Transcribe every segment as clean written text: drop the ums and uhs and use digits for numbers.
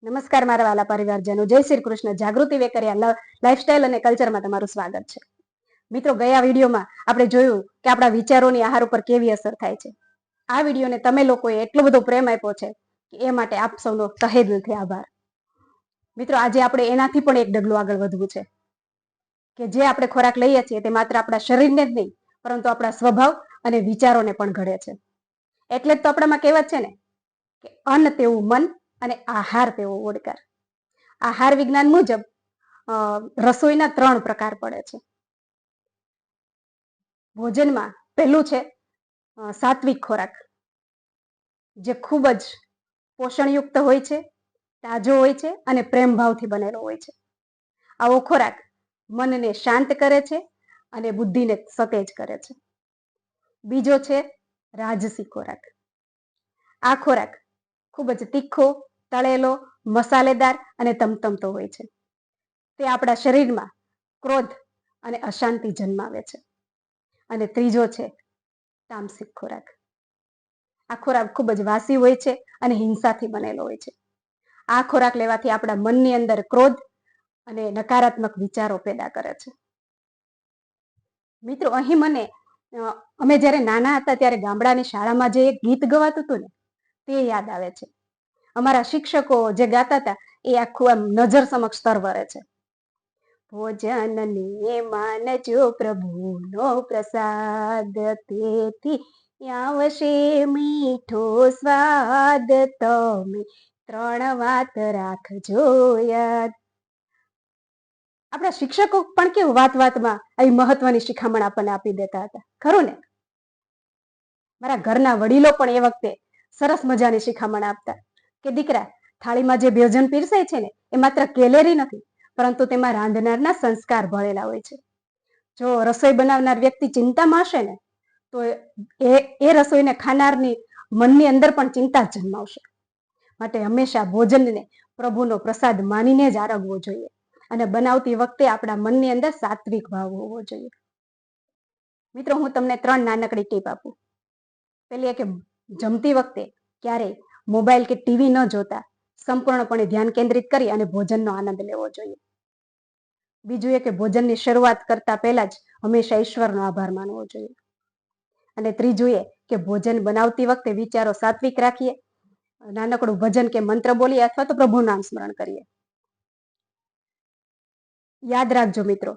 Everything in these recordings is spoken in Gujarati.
નમસ્કાર મારા વાલા પરિવારજનો, જય શ્રી કૃષ્ણ. જાગૃતિ વેકરિયા લાઈફસ્ટાઈલ અને કલ્ચરમાં તમારું સ્વાગત છે. મિત્રો, ગયા વિડીયોમાં આપણે જોયું કે આપણા વિચારોની આહાર ઉપર કેવી અસર થાય છે. આ વિડીયોને તમે લોકોએ એટલો બધો પ્રેમ આપ્યો છે કે એ માટે આપ સૌનો તહે દિલથી આભાર. મિત્રો, આજે આપણે એનાથી પણ એક ડગલું આગળ વધવું છે કે જે આપણે ખોરાક લઈએ છીએ તે માત્ર આપણા શરીરને જ નહીં પરંતુ આપણા સ્વભાવ અને વિચારોને પણ ઘડે છે. એટલે જ તો આપણામાં કહેવત છે ને કે અન્ન તેવું મન અને આહાર તેવો ઓડકાર. આહાર વિજ્ઞાન મુજબ રસોઈના 3 પ્રકાર પડે છે. ભોજનમાં પહેલું છે સાત્વિક ખોરાક, જે ખૂબ જ પોષણયુક્ત હોય છે, તાજો હોય છે અને પ્રેમ ભાવથી બનેલો હોય છે. આવો ખોરાક મનને શાંત કરે છે અને બુદ્ધિને સતેજ કરે છે. બીજો છે રાજસી ખોરાક. આ ખોરાક ખૂબ જ તીખો, તળેલો, મસાલેદાર અને તમતમતો હોય છે. તે આપણા શરીરમાં ક્રોધ અને અશાંતિ જન્માવે છે. અને ત્રીજો છે તામસિક ખોરાક. આ ખોરાક ખૂબ જ વાસી હોય છે અને હિંસાથી બનેલો હોય છે. આ ખોરાક લેવાથી આપણા મનની અંદર ક્રોધ અને નકારાત્મક વિચારો પેદા કરે છે. મિત્રો, અહીં મને અમે જ્યારે નાના હતા ત્યારે ગામડાની શાળામાં જે એક ગીત ગવાતું હતું ને તે યાદ આવે છે. અમારા શિક્ષકો જે ગાતા હતા એ આખું આમ નજર સમક્ષ તરવરે છે. ભોજનને માનજો પ્રભુનો પ્રસાદ, તેથી આવશે મીઠો સ્વાદ, તમે 3 વાત રાખજો યાદ. આપણા શિક્ષકો પણ કેવું વાત વાતમાં આવી મહત્વની શિખામણ આપણને આપી દેતા હતા, ખરું ને? મારા ઘરના વડીલો પણ એ વખતે સરસ મજાની શિખામણ આપતા કે દીકરા, થાળીમાં જે ભોજન પીરસાય છે ને એ માત્ર કેલેરી નથી પરંતુ તેમાં રાંધનારના સંસ્કાર ભરેલા હોય છે. જો રસોઈ બનાવનાર વ્યક્તિ ચિંતામાં હશે ને તો એ રસોઈને ખાનારની મનની અંદર પણ ચિંતા જ જન્માવશે. માટે હંમેશા ભોજનને પ્રભુનો પ્રસાદ માનીને જ આરગવો જોઈએ અને બનાવતી વખતે આપણા મનની અંદર સાત્વિક ભાવ હોવો જોઈએ. મિત્રો, હું તમને 3 નાનકડી ટીપ આપું. પેલી કે જમતી વખતે ક્યારેય મોબાઈલ કે ટીવી ન જોતા સંપૂર્ણપણે ધ્યાન કેન્દ્રિત કરી અને ભોજનનો આનંદ લેવો જોઈએ. બીજું એ કે ભોજનની શરૂઆત કરતા પહેલા જ હંમેશા ઈશ્વરનો આભાર માનવો જોઈએ. અને ત્રીજું એ કે ભોજન બનાવતી વખતે વિચારો સાત્વિક રાખીએ, નાનકડું ભજન કે મંત્ર બોલીએ અથવા તો પ્રભુનું નામ સ્મરણ કરીએ. યાદ રાખજો મિત્રો,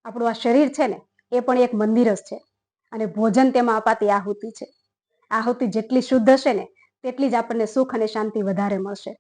આપણું આ શરીર છે ને એ પણ એક મંદિર જ છે અને ભોજન તેમાં અપાતી આહુતિ છે. આહુતિ જેટલી શુદ્ધ હશે ને તેટલી જ આપણને સુખ અને શાંતિ વધારે મળશે.